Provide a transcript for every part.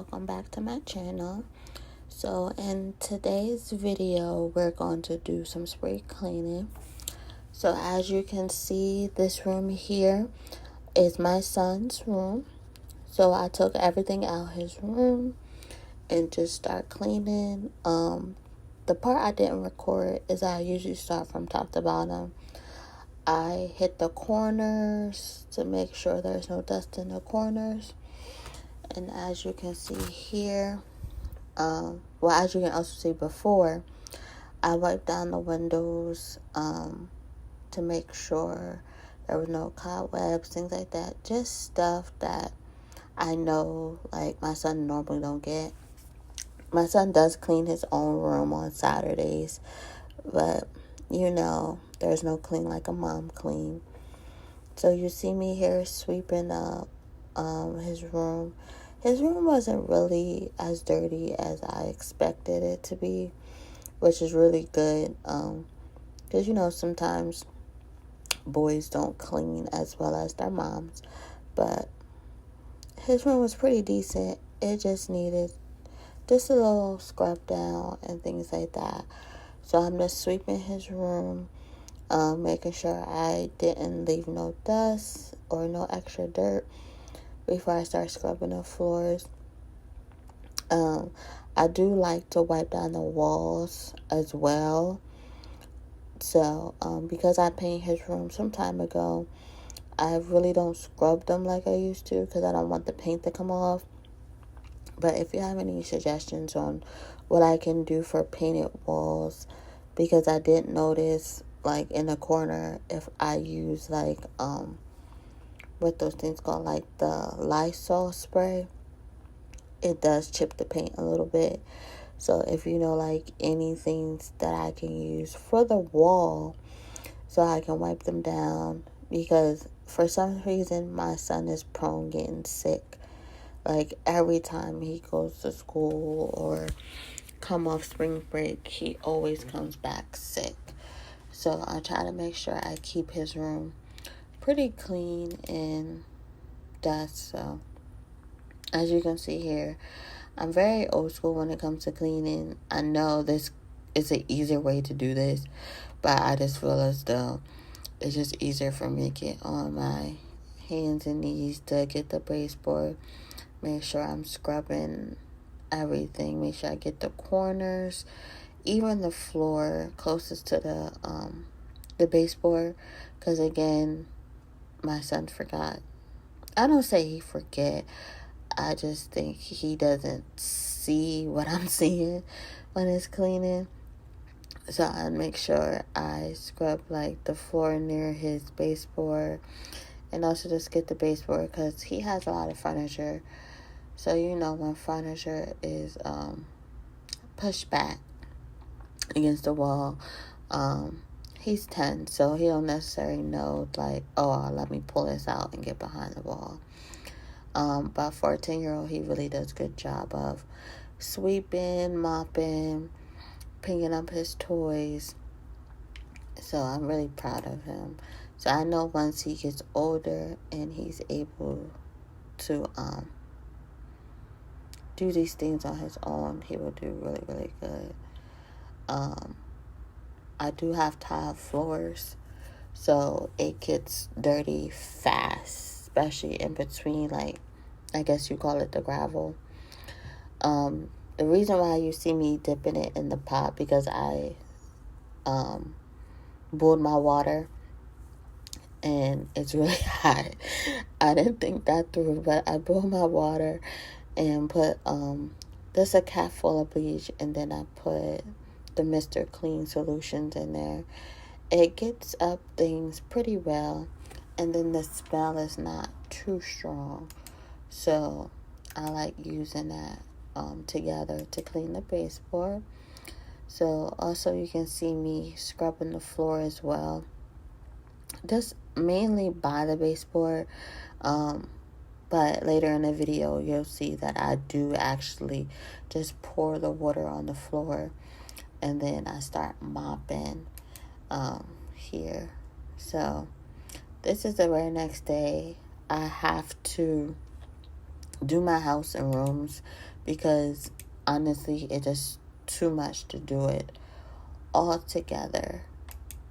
welcome back to my channel. So in today's video, we're going to do some spray cleaning. So as you can see, this room here is my son's room. So I took everything out his room and just start cleaning. The part I didn't record is I usually start from top to bottom. I hit the corners to make sure there's no dust in the corners. And as you can see here, as you can also see before, I wiped down the windows to make sure there were no cobwebs, things like that. Just stuff that I know, like, my son normally don't get. My son does clean his own room on Saturdays, but, there's no clean like a mom clean. So you see me here sweeping up his room. His room wasn't really as dirty as I expected it to be, which is really good. Because, sometimes boys don't clean as well as their moms. But his room was pretty decent. It just needed just a little scrub down and things like that. So I'm just sweeping his room, making sure I didn't leave no dust or no extra dirt before I start scrubbing the floors. I do like to wipe down the walls as well. So, because I painted his room some time ago, I really don't scrub them like I used to because I don't want the paint to come off. But if you have any suggestions on what I can do for painted walls, because I did notice, like, in the corner, if I use, like, what those things called, like the Lysol spray, it does chip the paint a little bit. So if you know, like, anything that I can use for the wall so I can wipe them down, because for some reason my son is prone getting sick. Like, every time he goes to school or come off spring break, he always comes back sick. So I try to make sure I keep his room pretty clean and dust. So as you can see here, I'm very old school when it comes to cleaning. I know this is an easier way to do this, but I just feel as though it's just easier for me to get on my hands and knees to get the baseboard, make sure I'm scrubbing everything, make sure I get the corners, even the floor closest to the baseboard, because again, my son forgot. I don't say he forget. I just think he doesn't see what I'm seeing when it's cleaning. So I make sure I scrub, like, the floor near his baseboard, and also just get the baseboard because he has a lot of furniture. So, when furniture is pushed back against the wall, he's 10, so he don't necessarily know, like, oh, let me pull this out and get behind the wall. But for a 10-year-old, he really does a good job of sweeping, mopping, picking up his toys. So I'm really proud of him. So I know once he gets older and he's able to do these things on his own, he will do really, really good. I do have tile floors, so it gets dirty fast, especially in between, like, I guess you call it the gravel. The reason why you see me dipping it in the pot, because I boiled my water and it's really hot. I didn't think that through, but I boiled my water and put just a cap full of bleach, and then I put the Mr. Clean solutions in there. It gets up things pretty well, and then the smell is not too strong. So I like using that together to clean the baseboard. So also you can see me scrubbing the floor as well. Just mainly by the baseboard. But later in the video, you'll see that I do actually just pour the water on the floor, and then I start mopping here. So this is the very next day. I have to do my house and rooms because honestly, it's just too much to do it all together.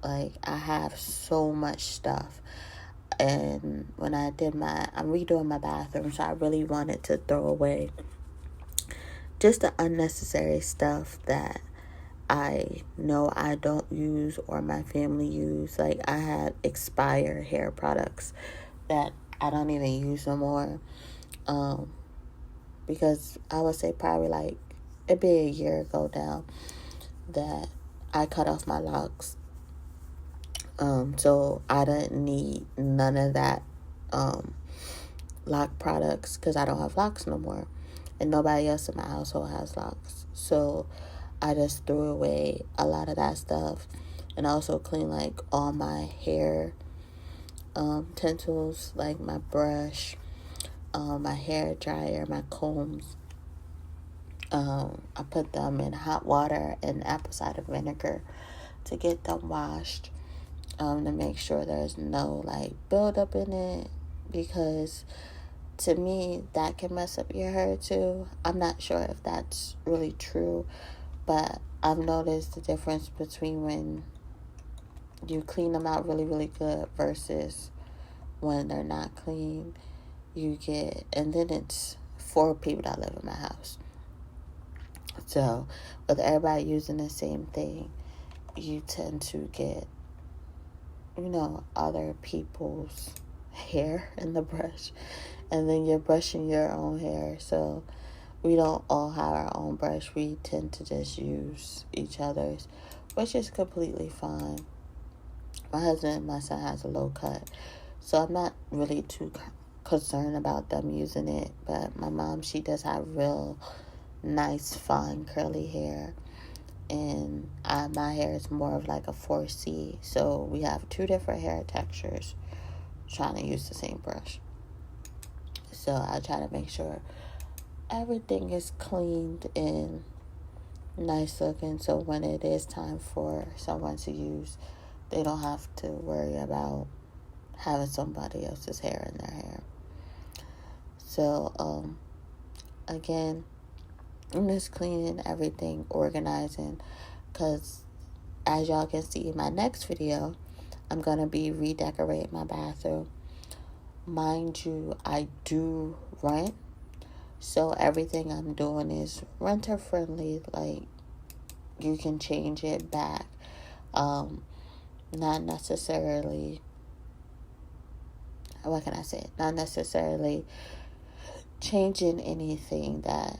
Like, I have so much stuff. And when I'm redoing my bathroom, so I really wanted to throw away just the unnecessary stuff that I know I don't use or my family use. Like, I had expired hair products that I don't even use no more. Because I would say probably like, it'd be a year ago now that I cut off my locks. So I didn't need none of that lock products because I don't have locks no more. And nobody else in my household has locks. So I just threw away a lot of that stuff. And I also clean like all my hair utensils, like my brush, my hair dryer, my combs. I put them in hot water and apple cider vinegar to get them washed, to make sure there's no like buildup in it, because to me that can mess up your hair too. I'm not sure if that's really true, but I've noticed the difference between when you clean them out really, really good versus when they're not clean. And then it's 4 people that live in my house. So with everybody using the same thing, you tend to get, other people's hair in the brush. And then you're brushing your own hair. So we don't all have our own brush. We tend to just use each other's, which is completely fine. My husband and my son has a low cut, so I'm not really too concerned about them using it. But my mom, she does have real nice, fine, curly hair. And my hair is more of like a 4C. So we have 2 different hair textures trying to use the same brush. So I try to make sure everything is cleaned and nice looking, so when it is time for someone to use, they don't have to worry about having somebody else's hair in their hair. So again, I'm just cleaning everything, organizing, because as y'all can see in my next video, I'm going to be redecorating my bathroom. Mind you, I do rent, so everything I'm doing is renter friendly. Like, you can change it back. Not necessarily, not necessarily changing anything that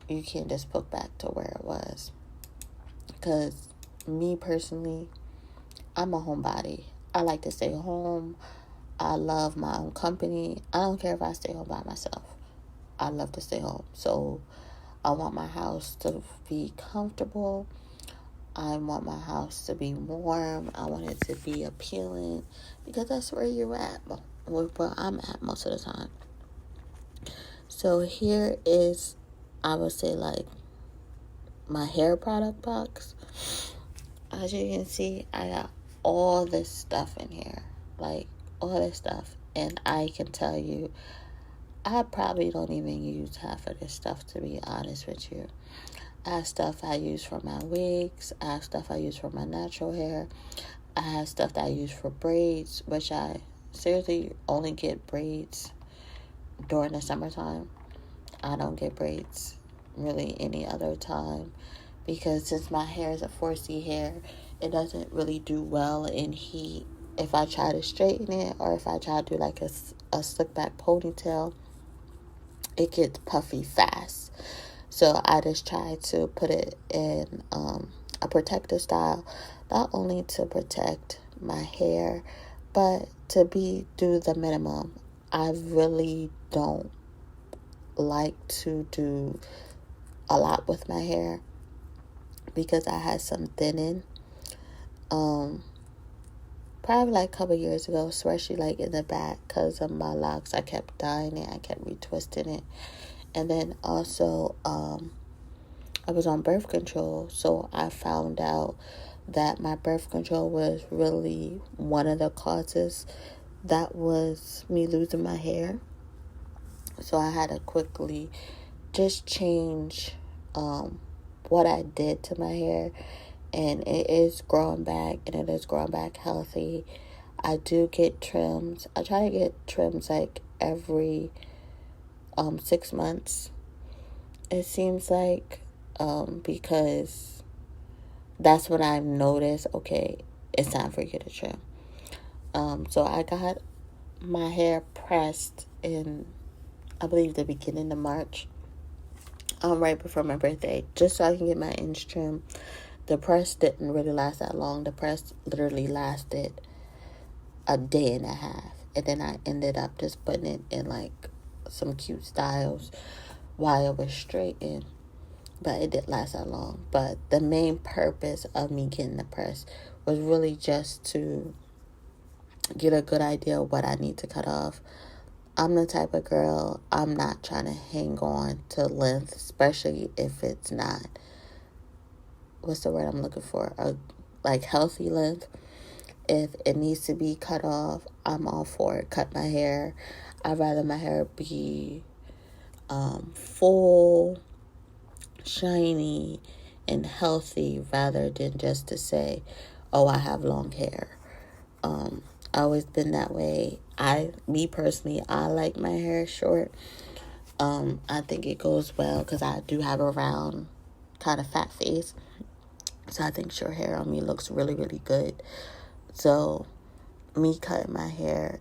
you can just put back to where it was. Because me personally, I'm a homebody. I like to stay home. I love my own company. I don't care if I stay home by myself. I love to stay home. So I want my house to be comfortable. I want my house to be warm. I want it to be appealing, because that's where you're at. Where I'm at most of the time. So here is, I would say, like, my hair product box. As you can see, I got all this stuff in here. Like, all this stuff. And I can tell you, I probably don't even use half of this stuff, to be honest with you. I have stuff I use for my wigs. I have stuff I use for my natural hair. I have stuff that I use for braids, which I seriously only get braids during the summertime. I don't get braids really any other time, because since my hair is a 4C hair, it doesn't really do well in heat. If I try to straighten it, or if I try to do like a slick back ponytail, it gets puffy fast. So I just try to put it in a protective style, not only to protect my hair, but to do the minimum. I really don't like to do a lot with my hair, because I had some thinning. Probably like a couple years ago, especially like in the back, because of my locks. I kept dyeing it, I kept retwisting it. And then also, I was on birth control, so I found out that my birth control was really one of the causes that was me losing my hair. So I had to quickly just change what I did to my hair, and it is growing back, and it is growing back healthy. I do get trims. I try to get trims like every 6 months, it seems like, because that's when I've noticed, okay, it's time for you to trim. So I got my hair pressed in, I believe, the beginning of March, right before my birthday, just so I can get my ends trimmed. The press didn't really last that long. The press literally lasted a day and a half, and then I ended up just putting it in like some cute styles while it was straightened, but it didn't last that long. But the main purpose of me getting the press was really just to get a good idea of what I need to cut off. I'm the type of girl, I'm not trying to hang on to length, especially if it's not, what's the word I'm looking for, a like healthy length. If it needs to be cut off, I'm all for it. Cut my hair. I'd rather my hair be full, shiny, and healthy rather than just to say, oh, I have long hair. I've always been that way. Me personally, I like my hair short. I think it goes well because I do have a round, kind of fat face. So I think short hair on me looks really, really good. So me cutting my hair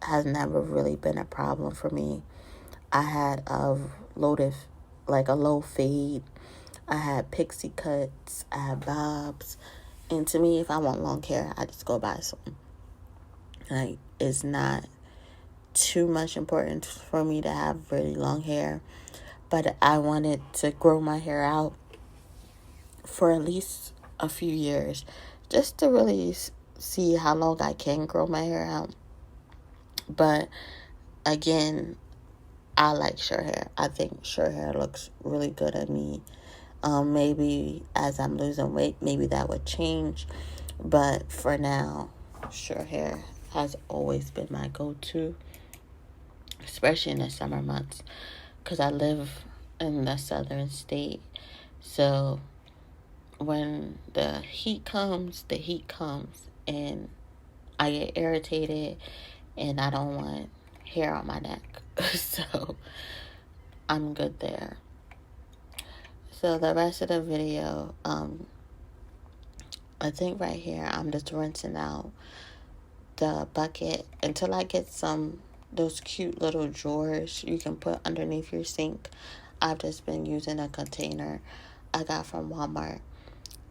has never really been a problem for me. I had a low fade. I had pixie cuts. I had bobs. And to me, if I want long hair, I just go buy some. Like, it's not too much important for me to have really long hair. But I wanted to grow my hair out for at least a few years, just to really see how long I can grow my hair out. But again, I like short hair. I think short hair looks really good on me. Maybe as I'm losing weight, maybe that would change. But for now, short hair has always been my go-to, especially in the summer months, because I live in the southern state. So when the heat comes, and I get irritated, and I don't want hair on my neck. So I'm good there. So the rest of the video, I think right here, I'm just rinsing out the bucket until I get those cute little drawers you can put underneath your sink. I've just been using a container I got from Walmart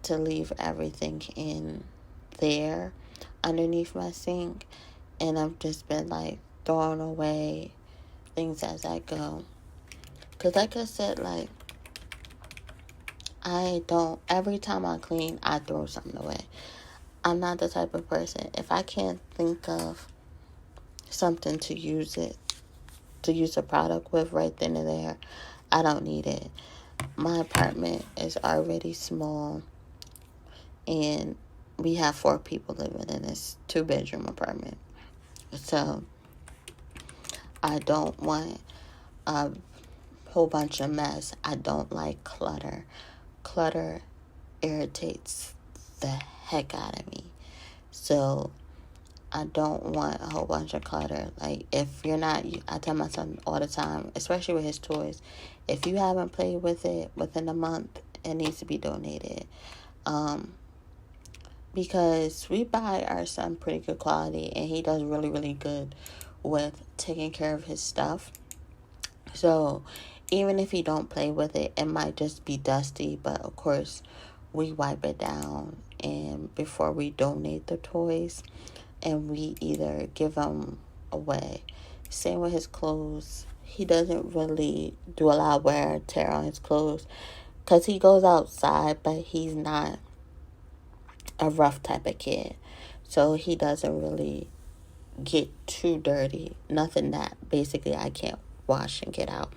to leave everything in there underneath my sink, and I've just been like throwing away things as I go, because like I said, like, every time I clean, I throw something away. I'm not the type of person, if I can't think of something to use a product with right then and there, I don't need it. My apartment is already small, and we have 4 people living in this 2-bedroom apartment. So I don't want a whole bunch of mess. I don't like clutter. Clutter irritates the heck out of me. So I don't want a whole bunch of clutter. Like, if you're not, I tell my son all the time, especially with his toys, if you haven't played with it within a month, it needs to be donated. Because we buy our son pretty good quality, and he does really, really good with taking care of his stuff. So even if he don't play with it, it might just be dusty, but of course we wipe it down, and before we donate the toys, and we either give them away. Same with his clothes. He doesn't really do a lot of wear and tear on his clothes because he goes outside, but he's not a rough type of kid. So he doesn't really get too dirty. Nothing that basically I can't wash and get out.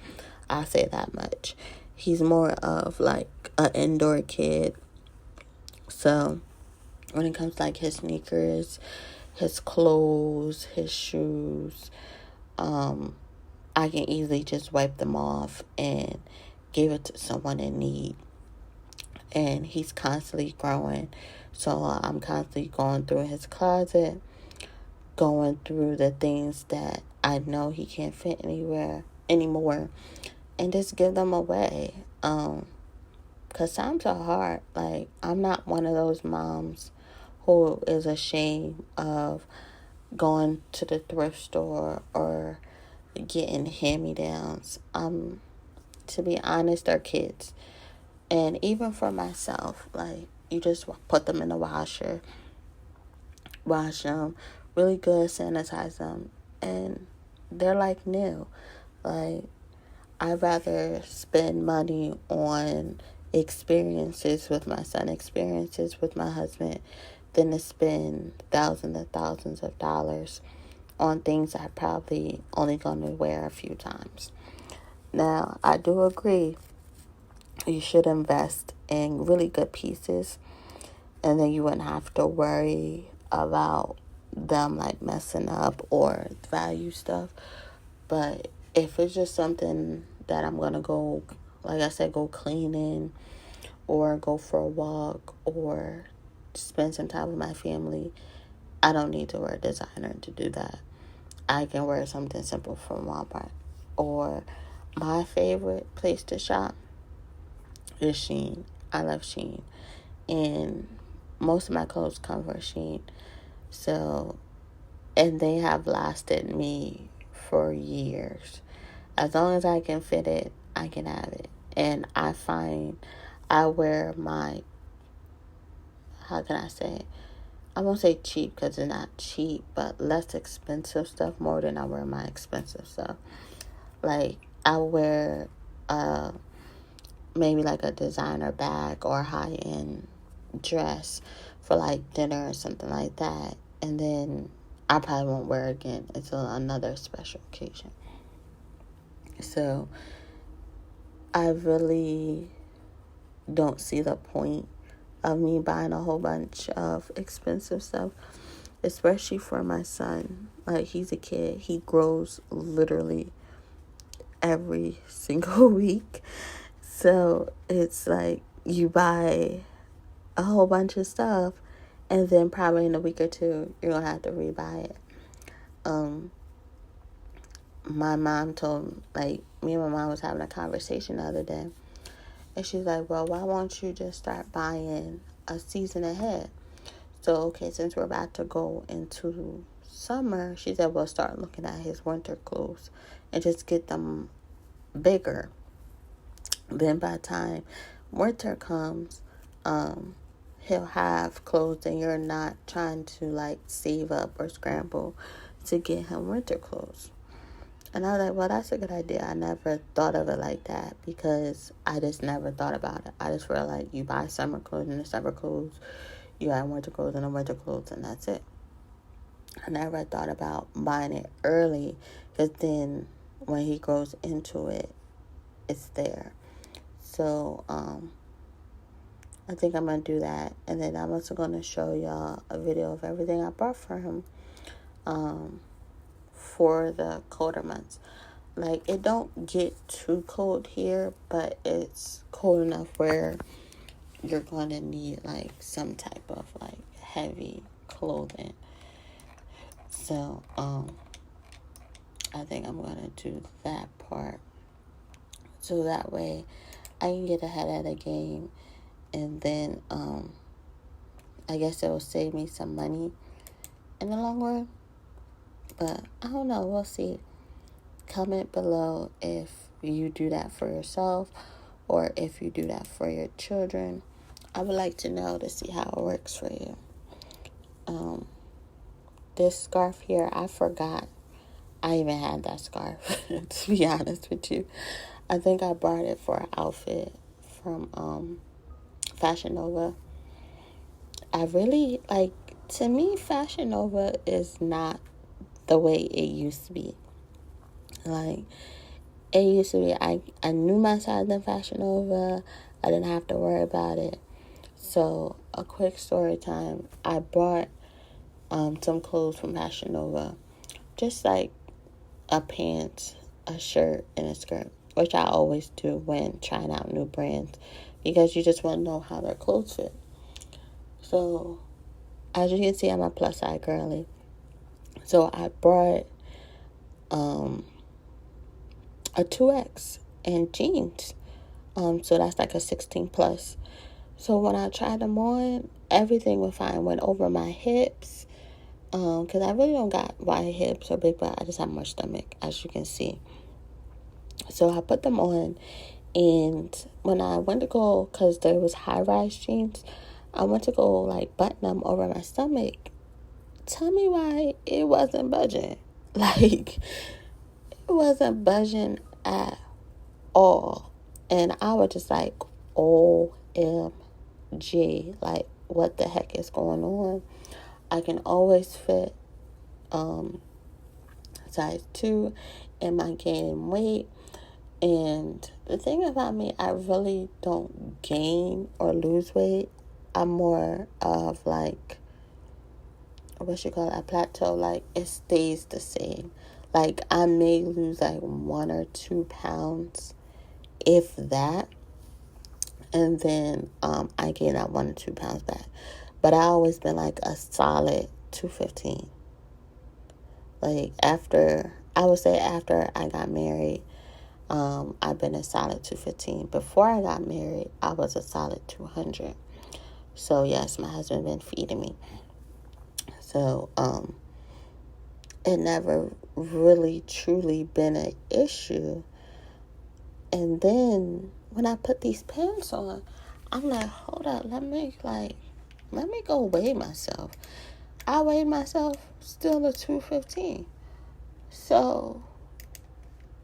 I'll say that much. He's more of like an indoor kid. So when it comes to like his sneakers, his clothes, his shoes, I can easily just wipe them off, and gave it to someone in need. And he's constantly growing. So I'm constantly going through his closet, going through the things that I know he can't fit anywhere anymore, and just give them away. Because times are hard. Like, I'm not one of those moms who is ashamed of going to the thrift store or getting hand-me-downs. To be honest, they're kids. And even for myself, like, you just put them in the washer, wash them really good, sanitize them, and they're like new. Like, I'd rather spend money on experiences with my son, experiences with my husband, than to spend thousands and thousands of dollars on things I probably only going to wear a few times. Now, I do agree you should invest in really good pieces, and then you wouldn't have to worry about them like messing up or value stuff. But if it's just something that I'm going to go, like I said, go cleaning or go for a walk or spend some time with my family, I don't need to wear designer to do that. I can wear something simple from Walmart. Or my favorite place to shop is Shein. I love Shein. And most of my clothes come from Shein. So, and they have lasted me for years. As long as I can fit it, I can have it. And I find I wear my, how can I say, I won't say cheap because it's not cheap, but less expensive stuff more than I wear my expensive stuff. Like, I wear maybe like a designer bag or high-end dress for like dinner or something like that. And then I probably won't wear it again until another special occasion. So I really don't see the point of me buying a whole bunch of expensive stuff, especially for my son. Like, he's a kid. He grows literally every single week. So it's like you buy a whole bunch of stuff, and then probably in a week or two, you're going to have to rebuy it. My mom told, like, me and my mom was having a conversation the other day. And she's like, well, why won't you just start buying a season ahead? So, okay, since we're about to go into summer, she said, we'll start looking at his winter clothes and just get them bigger. Then by the time winter comes, he'll have clothes and you're not trying to, like, save up or scramble to get him winter clothes. And I was like, well, that's a good idea. I never thought of it like that because I just never thought about it. I just feel like you buy summer clothes and the summer clothes, you buy winter clothes and the winter clothes, and that's it. I never thought about buying it early because then when he grows into it, it's there. So I think I'm going to do that. And then I'm also going to show y'all a video of everything I bought for him for the colder months. Like, it don't get too cold here, but it's cold enough where you're going to need, like, some type of, like, heavy clothing. So, I think I'm going to do that part. So that way I can get ahead of the game. And then, I guess it will save me some money in the long run. But I don't know. We'll see. Comment below if you do that for yourself or if you do that for your children. I would like to know to see how it works for you. This scarf here, I forgot I even had that scarf, to be honest with you. I think I bought it for an outfit from Fashion Nova. I really, like, to me, Fashion Nova is not the way it used to be. Like, it used to be, I knew my size in Fashion Nova. I didn't have to worry about it. So, a quick story time. I bought some clothes from Fashion Nova. Just like a pants, a shirt, and a skirt. which I always do when trying out new brands, because you just want to know how their clothes fit. So, as you can see, I'm a plus size girly. So I brought a 2X in jeans. So that's like a 16 plus. So when I tried them on, everything was fine. Went over my hips. Because I really don't got wide hips or big butt. I just have more stomach, as you can see. So I put them on. And when I went to go, because there was high-rise jeans, I went to go, like, button them over my stomach. Tell me why it wasn't budging. Like, it wasn't budging at all. And I was just like, OMG. Like, what the heck is going on? I can always fit size 2. Am I gaining weight? And the thing about me, I really don't gain or lose weight. I'm more of like, what you call it, a plateau. Like, it stays the same. Like, I may lose like 1 or 2 pounds, if that. And then I gain that 1 or 2 pounds back. But I always been like a solid 215. Like, after I got married, I've been a solid 215. Before I got married, I was a solid 200. So yes, my husband been feeding me. So it never really truly been an issue. And then when I put these pants on, I'm like, hold up, let me go weigh myself. I weighed myself, still a 215. So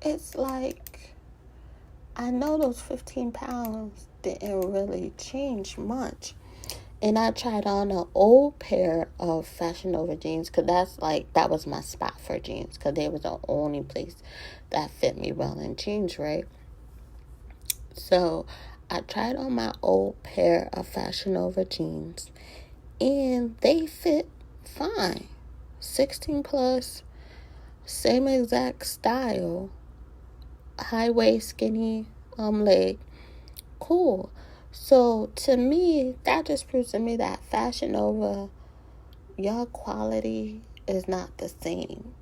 it's like, I know those 15 pounds didn't really change much. And I tried on an old pair of Fashion Nova jeans, because that was my spot for jeans, because they was the only place that fit me well in jeans, right? So I tried on my old pair of Fashion Nova jeans, and they fit fine. 16 plus, same exact style, high waist, skinny leg, cool. So to me, that just proves to me that Fashion Nova, your quality is not the same.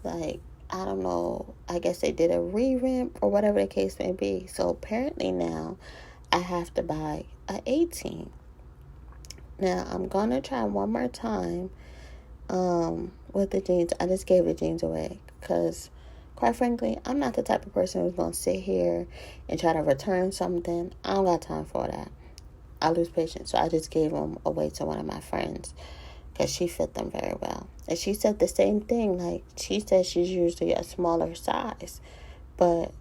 Like, I don't know, I guess they did a revamp or whatever the case may be. So apparently now I have to buy a 18. Now I'm gonna try one more time with the jeans. I just gave the jeans away because, quite frankly, I'm not the type of person who's going to sit here and try to return something. I don't got time for that. I lose patience. So I just gave them away to one of my friends because she fit them very well. And she said the same thing. Like, she said she's usually a smaller size. But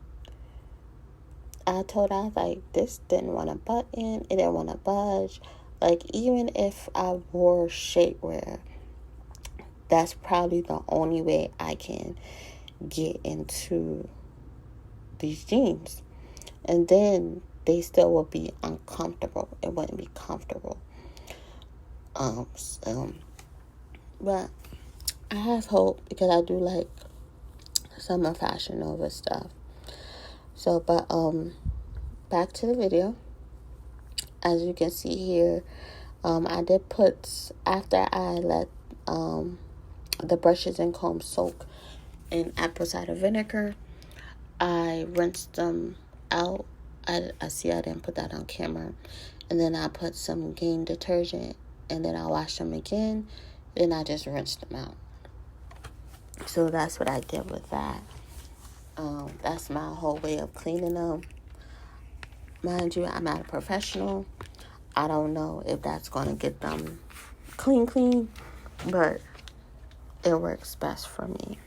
I told her, I was like, this didn't want to button. It didn't want to budge. Like, even if I wore shapewear, that's probably the only way I can get into these jeans. And then they still would be uncomfortable. It wouldn't be comfortable. But I have hope because I do like some of Fashion Nova stuff. So, but back to the video. As you can see here, I did put, after I let the brushes and comb soak in apple cider vinegar, I rinsed them out. I see I didn't put that on camera. And then I put some Gain detergent, and then I washed them again. Then I just rinsed them out. So that's what I did with that. That's my whole way of cleaning them. Mind you, I'm not a professional. I don't know if that's going to get them clean, but it works best for me.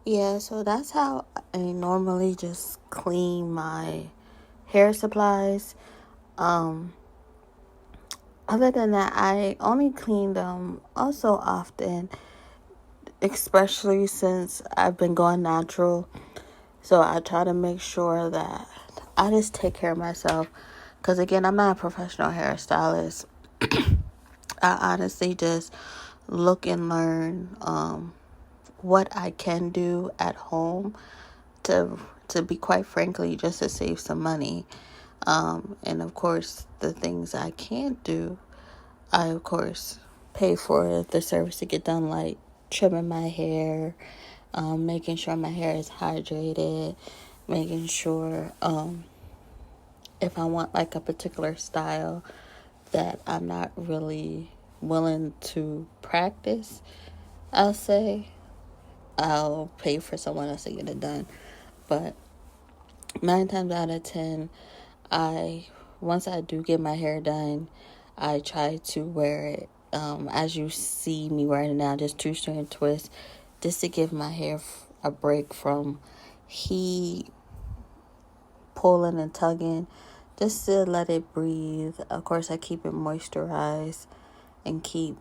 Yeah, so that's how I normally just clean my hair supplies. Other than that, I only clean them also often, especially since I've been going natural. So I try to make sure that I just take care of myself. Because again, I'm not a professional hairstylist. I honestly just look and learn what I can do at home to to be quite frankly, just to save some money. And of course, the things I can't do, I of course pay for the service to get done, like trimming my hair, making sure my hair is hydrated, making sure if I want like a particular style that I'm not really willing to practice, I'll say I'll pay for someone else to get it done. But 9 times out of 10, once I do get my hair done, I try to wear it as you see me wearing it now, just 2-strand twist, just to give my hair a break from heat, pulling and tugging, just to let it breathe. Of course, I keep it moisturized and keep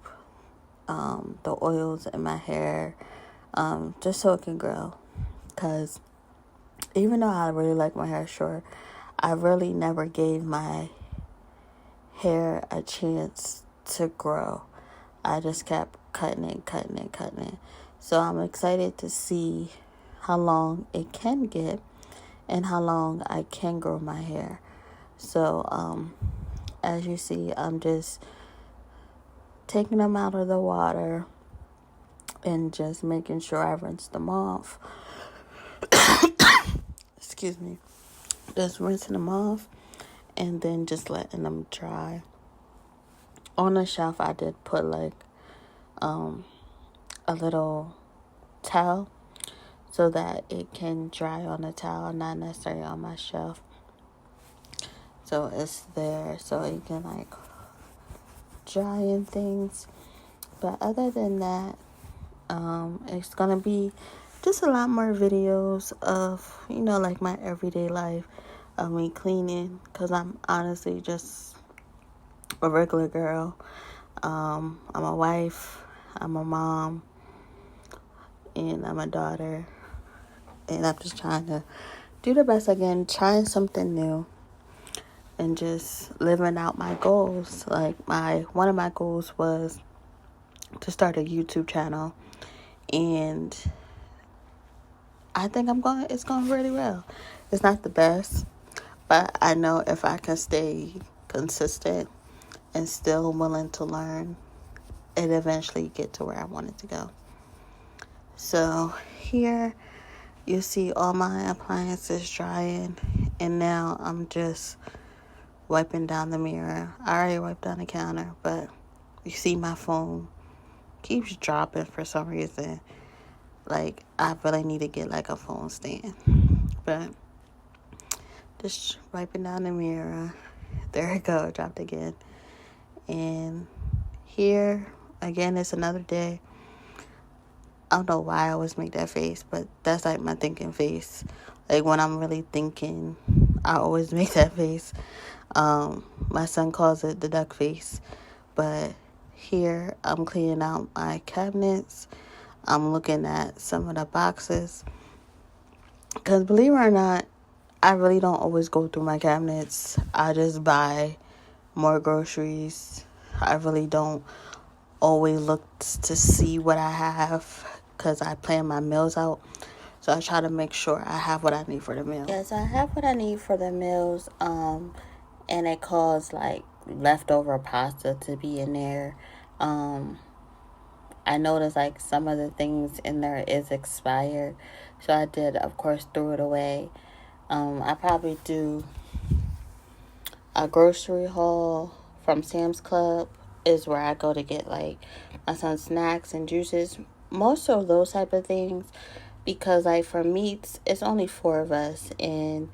the oils in my hair just so it can grow. Because even though I really like my hair short, I really never gave my hair a chance to grow. I just kept cutting it. So I'm excited to see how long it can get and how long I can grow my hair. So as you see, I'm just taking them out of the water and just making sure I rinse them off. Excuse me. Just rinsing them off and then just letting them dry. On the shelf, I did put like a little towel so that it can dry on the towel, not necessarily on my shelf. So it's there so you can like dry and things. But other than that, it's gonna be just a lot more videos of, like my everyday life of me cleaning, because I'm honestly just a regular girl. I'm a wife, I'm a mom, and I'm a daughter, and I'm just trying to do the best I can, trying something new, and just living out my goals. Like one of my goals was to start a YouTube channel, and I think it's going really well. It's not the best, but I know if I can stay consistent and still willing to learn, it eventually get to where I want it to go. So here you see all my appliances drying, and now I'm just wiping down the mirror. I already wiped down the counter, but you see my phone keeps dropping for some reason. Like, I really need to get like a phone stand. But just wiping down the mirror. There it go, it dropped again. And here again, it's another day. I don't know why I always make that face, but that's like my thinking face. Like when I'm really thinking, I always make that face. My son calls it the duck face. But here I'm cleaning out my cabinets. I'm looking at some of the boxes. Because believe it or not, I really don't always go through my cabinets. I just buy more groceries. I really don't always look to see what I have, because I plan my meals out. So I try to make sure I have what I need for the meal. Yes, I have what I need for the meals. And it caused like leftover pasta to be in there. I noticed like some of the things in there is expired. So I did, of course, threw it away. I probably do a grocery haul from Sam's Club is where I go to get like my son's snacks and juices. Most of those type of things, because like for meats, it's only 4 of us, and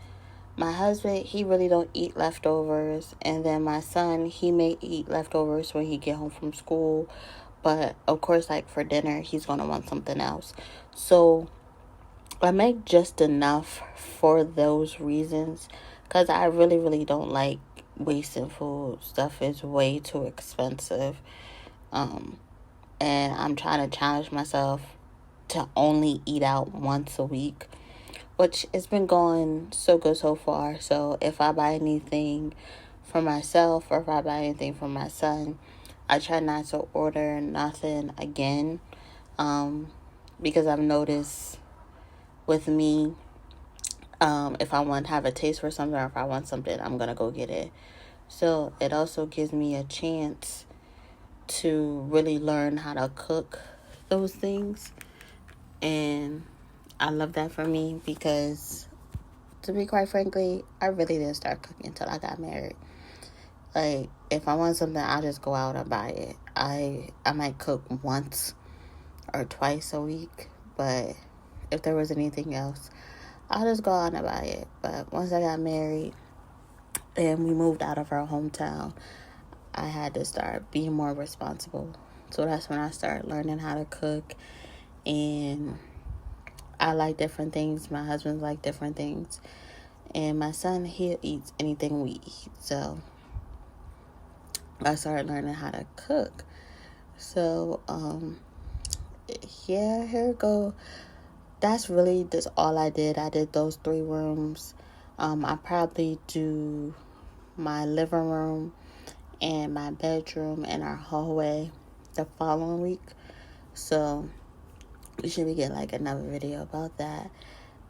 my husband, he really don't eat leftovers, and then my son, he may eat leftovers when he get home from school, but of course like for dinner he's gonna want something else. So I make just enough for those reasons, because I really don't like wasting food. Stuff is way too expensive. And I'm trying to challenge myself to only eat out once a week, which has been going so good so far. So if I buy anything for myself or if I buy anything for my son, I try not to order nothing again, because I've noticed with me, If I want to have a taste for something, or if I want something, I'm going to go get it. So it also gives me a chance to really learn how to cook those things. And I love that for me because, to be quite frankly, I really didn't start cooking until I got married. Like, if I want something, I'll just go out and buy it. I might cook once or twice a week, but if there was anything else, I'll just go out and buy it. But once I got married and we moved out of our hometown, I had to start being more responsible. So that's when I started learning how to cook. And I like different things. My husband like different things. And my son, he eats anything we eat. So I started learning how to cook. So, yeah, here we go. That's really just all I did. I did those 3 rooms. I probably do my living room and my bedroom and our hallway the following week. So we should be getting like another video about that.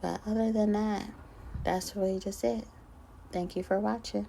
But other than that, that's really just it. Thank you for watching.